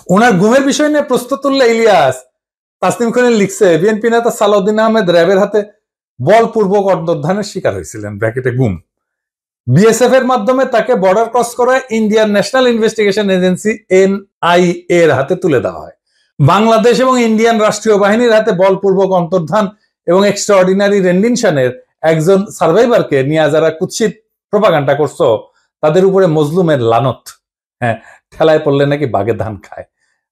ওনার গুমের বিষয় নিয়ে প্রশ্ন তুললে ইলিয়াস তাসনিম খলিল লিখছে বিএনপি নেতা সালাউদ্দিন আহমেদ র‍্যাবের হাতে বলপূর্বক অন্তর্ধানের শিকার হয়েছিলেন, ব্র্যাকেটে গুম। বিএসএফ এর মাধ্যমে তাকে বর্ডার ক্রস করায় Indian national investigation agency NIA এর হাতে তুলে দেওয়া হয়। বাংলাদেশ এবং ইন্ডিয়ান রাষ্ট্রীয় বাহিনীর হাতে বলপূর্বক অন্তর্ধান এবং এক্সট্রাঅর্ডিনারি রেন্ডিশনের একজন সার্ভাইভারকে নিয়ে যারা কুৎসিত প্রোপাগান্ডা করছো তাদের উপরে মজলুমের লানত। হ্যাঁ, ঠেলায় পড়লে নাকি বাঘে ধান খায়।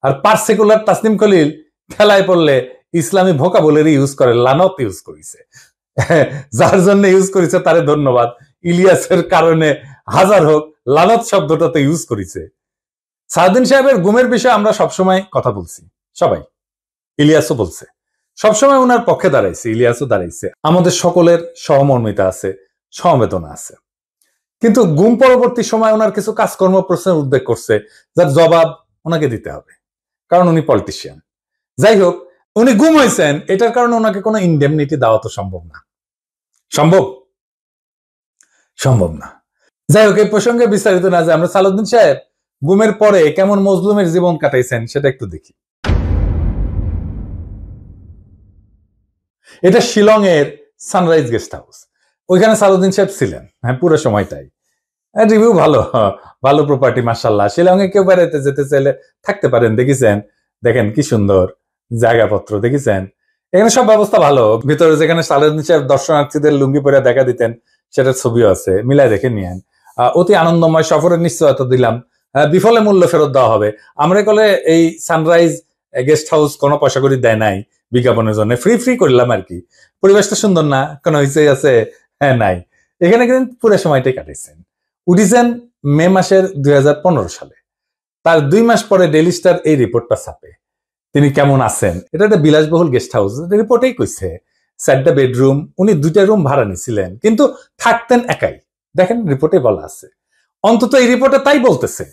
আর পার্সিকুলার তাসনিম খলিল ঠেলায় পড়লে ইসলামী ভোকাবুলারি ইউজ করে, লানত ইউজ করেছে। যার জন্য ইউজ করেছে তারে ধন্যবাদ। ইলিয়াসের কারণে হাজার হোক, লানত শব্দটা তো ইউজ করেছে। সালাউদ্দিন সাহেবের গুমের বিষয়ে আমরা সবসময় কথা বলছি, সবাই, ইলিয়াসও বলছে, সবসময় ওনার পক্ষে দাঁড়াইছে, ইলিয়াসও দাঁড়াইছে। আমাদের সকলের সহমর্মিতা আছে, সমবেদনা আছে। কিন্তু গুম পরবর্তী সময় ওনার কিছু কাজকর্ম প্রশ্নের উদ্বেগ করছে, যার জবাব ওনাকে দিতে হবে, কারণ উনি পলিটিশিয়ান। যাই হোক, উনি গুম হয়েছেন, এটার কারণে ওনাকে কোনো ইনডেমনিটি দেওয়া তো সম্ভব না। সম্ভব না। যাই হোক, এই প্রসঙ্গে বিস্তারিত না যে আমরা সালাউদ্দিন সাহেব গুমের পরে কেমন মজলুমের জীবন কাটাইছেন সেটা একটু দেখি। এটা শিলং এর সানরাইজ গেস্ট হাউস। ওইখানে সালাউদ্দিন সাহেব ছিলেন, হ্যাঁ, পুরো সময়টাই। রিভিউ ভালো, ভালো প্রপার্টি, মাশাআল্লাহ। শিলং এ কেউ বেড়াইতে যেতে চাইলে থাকতে পারেন, দেখেছেন, দেখেন কি সুন্দর জায়গাপত্র, দেখেছেন, এখানে সব ব্যবস্থা ভালো। ভিতরে যেখানে সালাউদ্দিন সাহেব দর্শনার্থীদের লুঙ্গি পরে দেখা দিতেন সেটার ছবিও আছে, মিলাই দেখে নিয়েন। অতি আনন্দময় সফরের নিশ্চয়তা দিলাম, বিফলে মূল্য ফেরত দেওয়া হবে। আমরা কলে এই সানরাইজ গেস্ট হাউস কোনো পয়সা করে দেয় নাই বিজ্ঞাপনের জন্য, ফ্রি করলাম আর কি। পরিবেশটা সুন্দর না, কোনো হইচই আছে? হ্যাঁ, নাই। এখানে কিন্তু পুরো সময়টাই কাটাইছেন। উঠিছেন মে মাসের 2015 সালে। তার 2 মাস পরে ডেইলি স্টার এই রিপোর্টটা ছাপে, তিনি কেমন আছেন। এটা একটা বিলাসবহুল গেস্ট হাউস, রিপোর্টেই কইছে 4টা বেডরুম, উনি 2টা রুম ভাড়া নিছিলেন, কিন্তু থাকতেন একাই। দেখেন রিপোর্টে বলা আছে, অন্তত এই রিপোর্টে তাই বলতেছে।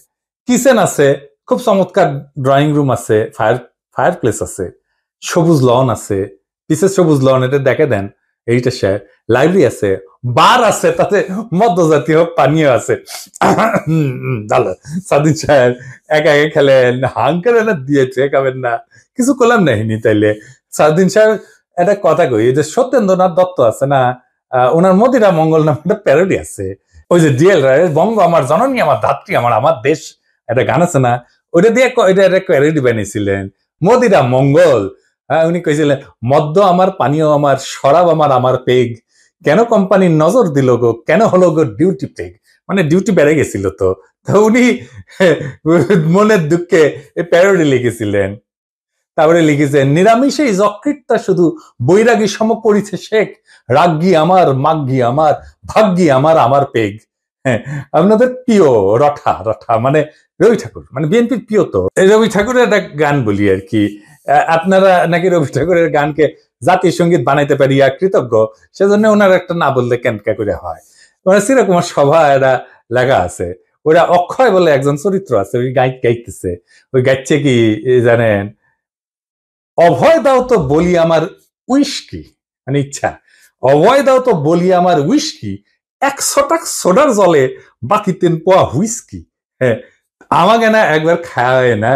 কিচেন আছে, খুব চমৎকার ড্রয়িং রুম আছে, ফায়ার প্লেস আছে, সবুজ লন আছে, পিসের সবুজ লন, এটা দেখে দেন, এইটা সে লাইব্রেরি আছে, বার আছে, তাতে মদ্যজাতীয় পানীয় আছে। ভালো। সাদিন সাহেব একা খেলেন, হাঙ্কারে না দিয়েছে, খাবেন না, কিছু করলাম নাহিনি। তাইলে সাদিন সাহেব একটা কথা কই, যে সত্যেন্দ্রনাথ দত্ত আছে না, ওনার মদিরা মঙ্গল নামে একটা প্যারোডি আছে। ওই যে ডিএল রায়ের বঙ্গ আমার জননী, আমার ধাত্রী, আমার দেশ, একটা গান আছে না, ওইটা দিয়ে এটা একটা প্যারোডি বানিয়েছিলেন, মদিরা মঙ্গল। উনি কইছিলেন মদ্য আমার, পানীয় আমার, শরাব আমার পেগ, কেন কোম্পানির নজর দিল গো, কেন হলো গো ডিউটি পেগ, মানে ডিউটি বেড়ে গেছিল। তো উনি মনের দুঃখে প্যারোডি লিখেছিলেন। তারপরে লিখেছেন নিরামিষে যকৃতটা শুধু বৈরাগী সম করিছে শেখ, রাগ্গি আমার, মাগ্গি আমার, ভাগ্যি আমার পেগ। হ্যাঁ, আপনাদের প্রিয় রঠা মানে রবি ঠাকুর, মানে বিএনপির প্রিয়। তো রবি ঠাকুরের একটা গান বলি আর কি, আপনারা নাকি রবি ঠাকুরের গানকে জাতীয় সঙ্গীত বানাইতে পারিয়া কৃতজ্ঞ, সেজন্য ওনার একটা না বললে কেনকা করে হয়। মানে চিরকুমার সভা এটা লেখা আছে, ওরা অক্ষয় বলে একজন চরিত্র আছে, ওই গাইতেছে, ওই গাইছে কি জানেন, অভয় দাও তো বলি আমার উইস্কি, মানে ইচ্ছা, অভয় দাও তো বলি আমার উইস্কি, 100 টাকা সোডার জলে বাকি 3 পোয়া হুইস্কি। হ্যাঁ, আমাকে না একবার খাওয়ায় না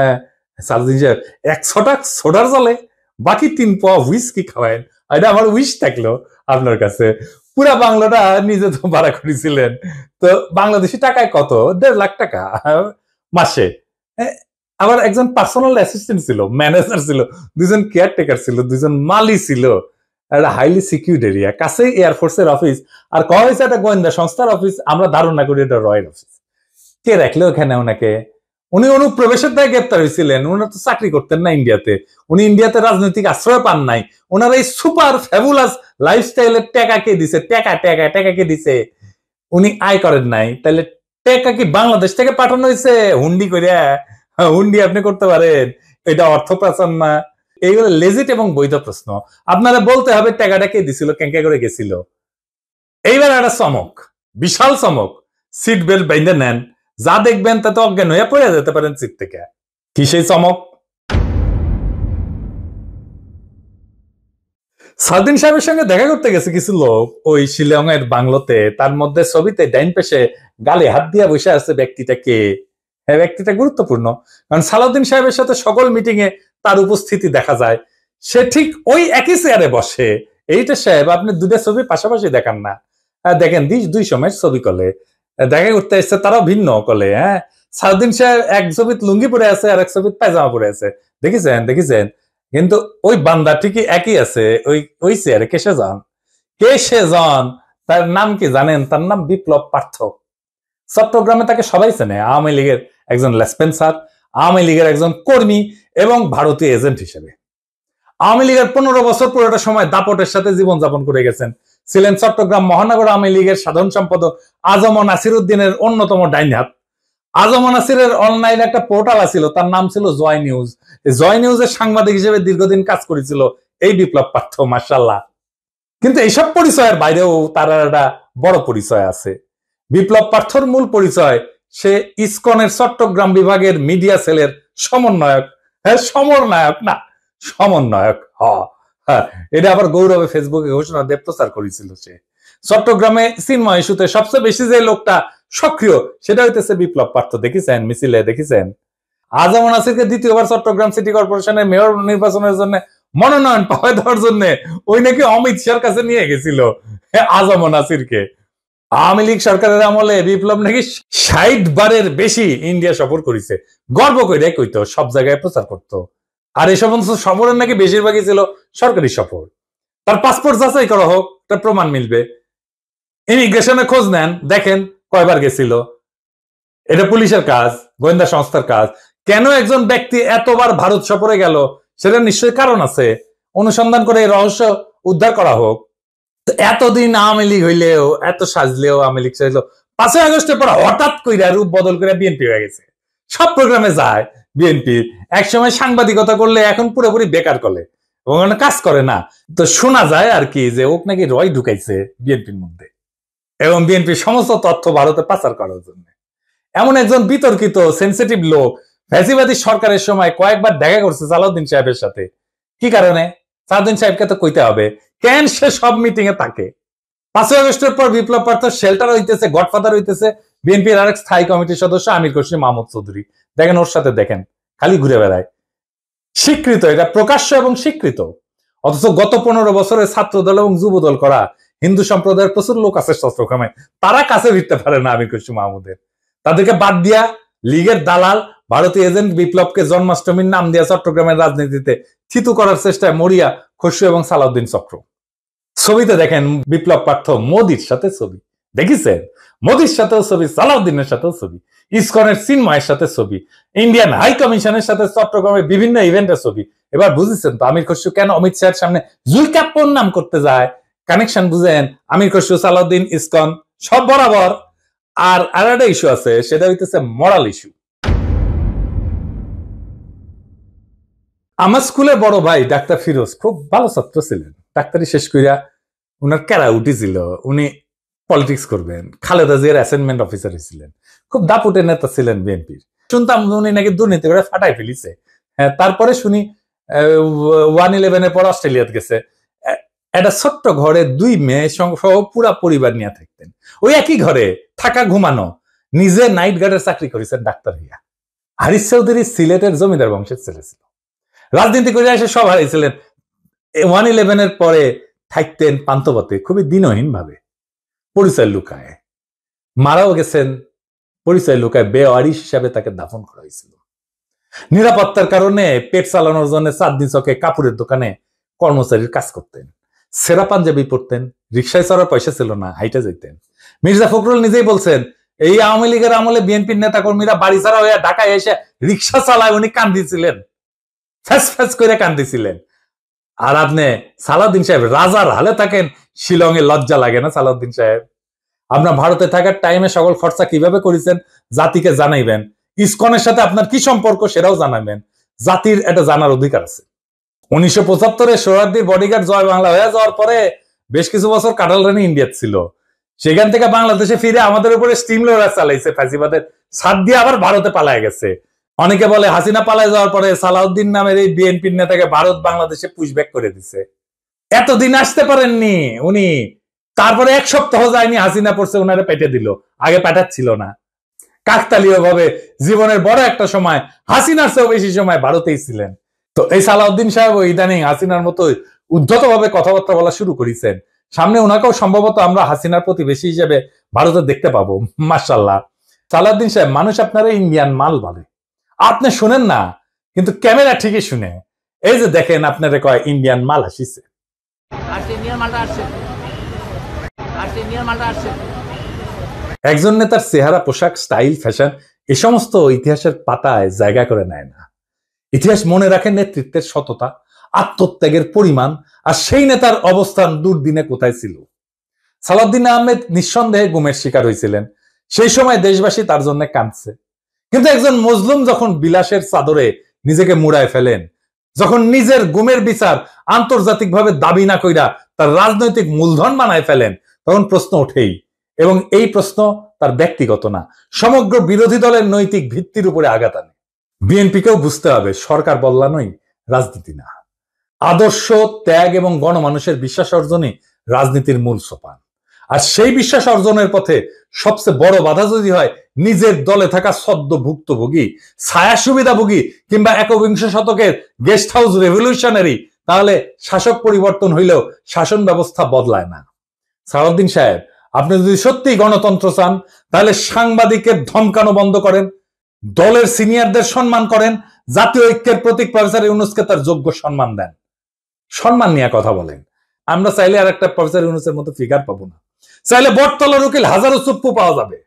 সালাউদ্দিন সাহেব, 100 টাকা সোডার জলে বাকি 3 পোয়া হুইস্কি খাওয়ায়। এটা আমার উইশ থাকলো আপনার কাছে। পুরা বাংলাটা নিজে তো ভাড়া করেছিলেন, তো বাংলাদেশি টাকায় কত, 1.5 লাখ টাকা মাসে। আবার একজন পার্সোনাল অ্যাসিস্ট্যান্ট ছিল, ম্যানেজার ছিল, 2জন কেয়ারটেকার ছিল, 2জন মালি ছিল, একটা হাইলি সিকিউর্ড এরিয়া, কাছেই এয়ারফোর্সের অফিস, আর কয়া হয়েছে একটা গোয়েন্দা সংস্থার অফিস। আমরা ধারণা করি এটা রয়্যাল অফিস। কে রাখলো ওখানে ওনাকে? উনি অনুপ্রবেশের দায়ে গ্রেপ্তার হয়েছিলেন। উনি তো চাকরি করতেন না ইন্ডিয়াতে, উনি ইন্ডিয়াতে রাজনৈতিক আশ্রয় পান নাই। ওনার এই সুপার ফ্যাবুলাস লাইফস্টাইলের টাকা কে দিছে? টাকা কে দিছে? উনি আয় করেন নাই, তাহলে টাকা কি বাংলাদেশ থেকে পাঠানো হয়েছে হুন্ডি করিয়া? হুন্ডি আপনি করতে পারেন, এটা অর্থ পাচার না? এইগুলো লেজিট এবং বৈধ প্রশ্ন। আপনারা বলতে হবে টাকাটা কে দিছিল, কেঙ্কা করে গেছিল। এইবার একটা চমক, বিশাল চমক, সিট বেল্ট বেঁধে নেন, যা দেখবেন তাতে অজ্ঞান হয়ে পড়ে যেতে পারেন সিট থেকে। কি সেই চমক? সালাউদ্দিন সাহেবের সঙ্গে দেখা করতে গেছে কিছু লোক ওই শিলং এর বাংলোতে। তার মধ্যে ছবিতে ডাইন পেশে গালে হাত দিয়া বসে আছে ব্যক্তিটা কে? হ্যাঁ, ব্যক্তিটা গুরুত্বপূর্ণ, কারণ সালাউদ্দিন সাহেবের সাথে সকল মিটিং এ তার উপস্থিতি দেখা যায়। সে ঠিক ওই একই চেয়ারে বসে। এইটা সাহেব আপনি দুটা ছবি পাশাপাশি দেখান না, দেখেন দুই সময়ের ছবি কলে দেখা করতে এসছে, তারাও ভিন্ন কলে। হ্যাঁ, সালাউদ্দিন সাহেব এক ছবিত লুঙ্গি পরে আছে আর এক ছবিত পায়জামা পরে আছে, দেখেছেন। কিন্তু ওই বান্দা ঠিকই একই আছে ওই চেয়ারে। কে সে জন তার নাম কি জানেন? তার নাম বিপ্লব পার্থ। চট্টগ্রামে তাকে সবাই চেনে, আওয়ামী লীগের একজন লেসপেন্সার, আওয়ামী লীগের একজন কর্মী এবং ভারতীয় এজেন্ট হিসেবে। আওয়ামী লীগের 15 বছর পুরোটা সময় দাপটের সাথে জীবনযাপন করে গেছেন। ছিলেন চট্টগ্রাম মহানগর আওয়ামী লীগের সাধারণ সম্পাদক আজম নাসির উদ্দিনের অন্যতম ডাইন হাত। আজম নাসিরের অনলাইন একটা পোর্টাল ছিল, তার নাম ছিল জয় নিউজ। জয় নিউজের সাংবাদিক হিসেবে দীর্ঘদিন কাজ করেছিল এই বিপ্লব পার্থ, মাশাআল্লাহ। কিন্তু এইসব পরিচয়ের বাইরেও তার একটা বড় পরিচয় আছে। বিপ্লব পার্থর মূল পরিচয়, সে ইসকনের চট্টগ্রাম বিভাগের মিডিয়া সেলের সমন্বয়ক। হ্যাঁ, সমন্বয়ক না, সমন্বয়ক। হ্যাঁ, এটা আবার গৌরবে ফেসবুকে ঘোষণা দিয়ে প্রচার করেছিল। সে চট্টগ্রামে চিন্ময় ইস্যুতে সবচেয়ে বেশি যে লোকটা সক্রিয়, সেটা হইতেছে বিপ্লব পার্থ। দেখেছেন মিছিলে, দেখেছেন। আজম নাসিরকে দ্বিতীয়বার চট্টগ্রাম সিটি কর্পোরেশনের মেয়র নির্বাচনের জন্য মনোনয়ন পাওয়া দেওয়ার জন্য ওই নাকি অমিত শাহর কাছে নিয়ে গেছিল আজম নাসিরকে। আওয়ামী লীগ সরকারের আমলে বিপ্লব নাকি 60 বারের বেশি ইন্ডিয়া সফর করেছে, গর্ব করে কইতো, সব জায়গায় প্রচার করতো। আর এই সমস্ত সফরের নাকি বেশিরভাগই ছিল সরকারি সফর। তার পাসপোর্ট যাচাই করা হোক, তার প্রমাণ মিলবে। ইমিগ্রেশনে খোঁজ নেন, দেখেন কয়বার গেছিল। এটা পুলিশের কাজ, গোয়েন্দা সংস্থার কাজ। কেন একজন ব্যক্তি এতবার ভারত সফরে গেল, সেটা নিশ্চয়ই কারণ আছে। অনুসন্ধান করে এই রহস্য উদ্ধার করা হোক। এতদিন আওয়ামী লীগ হইলেও, এত সাজলেও, আওয়ামী লীগ সাজলেও 5ই আগস্টের পর হঠাৎ কইরা রূপ বদল করে বিএনপি হয়ে গেছে। সব প্রোগ্রামে যায় বিএনপি। একসময় সাংবাদিকতা করলে এখন পুরোপুরি বেকার করে এবং কাজ করে না। তো শোনা যায় আর কি যে ওক নাকি রয় ঢুকাইছে বিএনপির মধ্যে এবং বিএনপির সমস্ত তথ্য ভারতে পাচার করার জন্য। এমন একজন বিতর্কিত সেন্সিটিভ লোক ফ্যাসিবাদী সরকারের সময় কয়েকবার দেখা করছে সালাউদ্দিন সাহেবের সাথে। কি কারণে? সালাউদ্দিন সাহেবকে তো কইতে হবে, কেন সে সব মিটিং এ থাকে। 5ই আগস্টের পর বিপ্লব পার্থ শেল্টার হইতেছে, গডফাদার হইতেছে বিএনপির আরেক স্থায়ী কমিটির সদস্য আমির খসরু মাহমুদ চৌধুরী। দেখেন ওর সাথে, দেখেন খালি ঘুরে বেড়ায়। স্বীকৃত, এটা প্রকাশ্য এবং স্বীকৃত। অথচ গত 15 বছরে ছাত্র দল এবং যুব দল করা হিন্দু সম্প্রদায়ের প্রচুর লোক আছে চট্টগ্রামে, তারা কাছে ভিড়তে পারে না আমির খসরু মাহমুদের। তাদেরকে বাদ দিয়া লীগের দালাল ভারতীয় এজেন্ট বিপ্লবকে জন্মাষ্টমীর নাম দিয়া চট্টগ্রামের রাজনীতিতে থিতু করার চেষ্টায় মরিয়া খসরু এবং সালাউদ্দিন চক্র। ছবিতে দেখেন বিপ্লব পার্থ মোদির সাথে ছবি, দেখেছেন? মোদির সাথেও ছবি, সালাউদ্দিনের সাথেও ছবি, ইসকনের চিন্ময়ের সাথে ছবি, ইন্ডিয়ান হাই কমিশনের সাথে চট্টগ্রামের বিভিন্ন ইভেন্টের ছবি। এবার বুঝেছেন তো আমির খসরু কেন অমিত শাহের সামনে জুইকাপ্পর নাম করতে যায়? কানেকশন বুঝেন? আমির খসরু, সালাউদ্দিন, ইসকন সব বরাবর। আর একটা ইস্যু আছে, সেটা হইতেছে মরাল ইস্যু। আমার স্কুলে বড় ভাই ডাক্তার ফিরোজ খুব ভালো ছাত্র ছিলেন। ডাক্তারি শেষ কইরা উনার ক্যারা উঠেছিল, উনি পলিটিক্স করবেন। খালেদা জিয়ার অ্যাসাইনমেন্ট অফিসার ছিলেন, খুব দাপুটে নেতা ছিলেন বিএনপির। শুনতাম উনি নাকি দুর্নীতি করে ফাটাই ফেলিছে। হ্যাঁ, তারপরে শুনি 1/11 পর অস্ট্রেলিয়াতে গেছে। একটা ছোট্ট ঘরে 2 মেয়ে সহ পুরা পরিবার নিয়ে থাকতেন। ওই একই ঘরে থাকা, ঘুমানো। নিজে নাইট গার্ডের চাকরি করেছেন ডাক্তার হইয়া। হারিস চৌধুরী সিলেটের জমিদার বংশের ছেলে ছিল। রাজনীতি করে এসে সব হারিয়েছিলেন। 1/11 পরে থাকতেন পান্তপথে, খুবই দিনহীন ভাবে, পরিচয় লুকায়। মারাও গেছেন পরিচয় লুকায়, বেওয়ারিশ হিসাবে তাকে দাফন করা হয়েছিল। নিরাপত্তার কারণে পেট চালানোর জন্য চাঁদনি চকে কাপড়ের দোকানে কর্মচারীর কাজ করতেন। সেরা পাঞ্জাবি পরতেন, রিক্সায় চড়ার পয়সা ছিল না, হাইটে যেতেন। মির্জা ফখরুল নিজেই বলছেন, এই আওয়ামী লীগের আমলে বিএনপির নেতা কর্মীরা বাড়ি ছাড়া হয়ে ঢাকায় এসে রিক্সা চালায়, উনি কান্দিছিলেন, ফ্যাস ফ্যাস করে কান্দিছিলেন। আর আপনি সালাউদ্দিন সাহেব রাজার হালে থাকেন, শিলংয়ে লজ্জা লাগে না সালাউদ্দিন সাহেব? আপনার ভারতে থাকার টাইমে সকল খরচা কিভাবে করেছেন জাতিকে জানাইবেন। ইসকনের সাথে আপনার কি সম্পর্ক সেটাও জানাবেন। জাতির এটা জানার অধিকার আছে। 1975-এ সোহরাওয়ার্দীর বডিগার্ড জয় বাংলা হয়ে যাওয়ার পরে বেশ কিছু বছর কাটাল রানী ইন্ডিয়াতে ছিল। সেখান থেকে বাংলাদেশে ফিরে আমাদের উপরে স্টিম লোডার চালাইছে ফ্যাসিবাদের ছাদ দিয়ে, আবার ভারতে পালায় গেছে। অনেকে বলে হাসিনা পালায় যাওয়ার পরে সালাউদ্দিন নামের এই বিএনপির নেতাকে ভারত বাংলাদেশে পুশব্যাক করে দিছে। এতদিন আসতে পারেননি উনি, তারপরে 1 সপ্তাহ যায়নি হাসিনা পড়ছে, উনারে পেটে দিল, আগে পাঠাচ্ছিল না। কাকতালীয় ভাবে জীবনের বড় একটা সময় হাসিনার চেয়েও বেশি সময় ভারতেই ছিলেন। তো এই সালাউদ্দিন সাহেব ইদানিং হাসিনার মতো উদ্ধত ভাবে কথাবার্তা বলা শুরু করেছেন। সামনে ওনাকেও সম্ভবত আমরা হাসিনার প্রতিবেশী হিসেবে ভারতে দেখতে পাবো। মাশাআল্লাহ। সালাউদ্দিন সাহেব, মানুষ আপনারা ইন্ডিয়ান মাল বলে, আপনি শুনেন না, কিন্তু ক্যামেরা ঠিকই শুনে। এই যে দেখেন, আপনারা কয় ইন্ডিয়ান মাল আসিছে। একজন নেতার চেহারা, পোশাক, স্টাইল, ফ্যাশন এ সমস্ত ইতিহাসের পাতায় জায়গা করে নেয় না। ইতিহাস মনে রাখে নেতৃত্বের সততা, আত্মত্যাগের পরিমাণ, আর সেই নেতার অবস্থান দুর্দিনে কোথায় ছিল। সালাউদ্দিন আহমেদ নিঃসন্দেহে গুমের শিকার হয়েছিলেন। সেই সময় দেশবাসী তার জন্য কাঁদছে। কিন্তু একজন মজলুম যখন বিলাসের চাদরে নিজেকে মুড়ায় ফেলেন, যখন নিজের গুমের বিচার আন্তর্জাতিকভাবে দাবি না কইরা তার রাজনৈতিক মূলধন বানায় ফেলেন, তখন প্রশ্ন ওঠেই। এবং এই প্রশ্ন তার ব্যক্তিগত না, সমগ্র বিরোধী দলের নৈতিক ভিত্তির উপরে আঘাত আনে। বিএনপিকেও বুঝতে হবে, সরকার বদলানোই রাজনীতি না। আদর্শ, ত্যাগ এবং গণমানুষের বিশ্বাস অর্জনই রাজনীতির মূল সোপান। আর সেই বিশ্বাস অর্জনের পথে সবচেয়ে বড় বাধা যদি হয় নিজের দলে থাকা সদ্য ভুক্তভোগী, ছায়া সুবিধাভোগী কিংবা একবিংশ শতকের গেস্ট হাউস রেভলিউশনারি, তাহলে শাসক পরিবর্তন হইলেও শাসন ব্যবস্থা বদলায় না। সালাউদ্দিন সাহেব, আপনি যদি সত্যি গণতন্ত্র চান, তাহলে সাংবাদিকের ধমকানো বন্ধ করেন, দলের সিনিয়রদের সম্মান করেন, জাতীয় ঐক্যের প্রতীক প্রফেসর ইউনূসকে তার যোগ্য সম্মান দেন, সম্মান নিয়ে কথা বলেন। আমরা চাইলে আর একটা প্রফেসর ইউনূসের মতো ফিগার পাবো না। চাইলে বটতলার উকিল হাজারো চুপ্পু পাওয়া যাবে।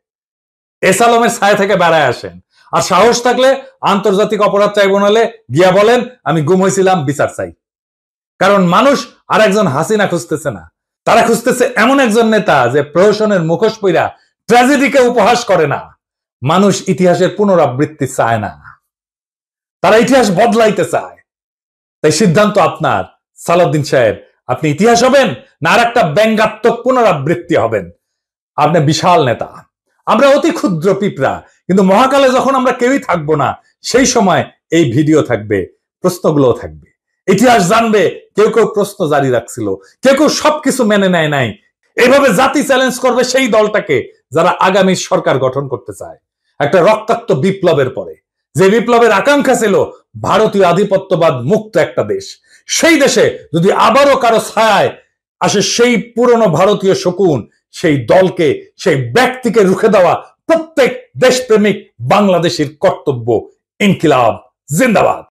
এসালমের ছায়া থেকে বেড়ায় আসেন। আর সাহস থাকলে আন্তর্জাতিক অপরাধ ট্রাইব্যুনালে গিয়া বলেন, আমি গুম হয়েছিলাম, বিচার চাই। কারণ মানুষ আর একজন হাসিনা খুঁজতেছে না, তারা খুঁজতেছে এমন একজন নেতা যে প্রহসনের মুখোশ পইরা ট্র্যাজেডিকে উপহাস করে না। মানুষ ইতিহাসের পুনরাবৃত্তি চায় না, তারা ইতিহাস বদলাইতে চায়। তাই সিদ্ধান্ত আপনার সালাউদ্দিন সাহেব, আপনি ইতিহাস হবেন না আর একটা ব্যঙ্গাত্মক পুনরাবৃত্তি হবেন। আপনি বিশাল নেতা, আমরা অতি ক্ষুদ্র পিঁপড়া, কিন্তু মহাকালে যখন আমরা কেউই থাকবো না, সেই সময় এই ভিডিও থাকবে, প্রশ্নগুলো থাকবে, ইতিহাস জানবে। কেউ কেউ প্রশ্ন জারি রাখছিল, কেউ কেউ সবকিছু মেনে নেয় নাই। এইভাবে জাতি চ্যালেঞ্জ করবে সেই দলটাকে যারা আগামী সরকার গঠন করতে চায় একটা রক্তাক্ত বিপ্লবের পরে, যে বিপ্লবের আকাঙ্ক্ষা ছিল ভারতীয় আধিপত্যবাদ মুক্ত একটা দেশ। সেই দেশে যদি আবারও কারো ছায়ায় আসে সেই পুরনো ভারতীয় শকুন, সেই দলকে, সেই ব্যক্তিকে রুখে দেওয়া প্রত্যেক দেশপ্রেমিক বাংলাদেশের কর্তব্য। ইনকিলাব জিন্দাবাদ।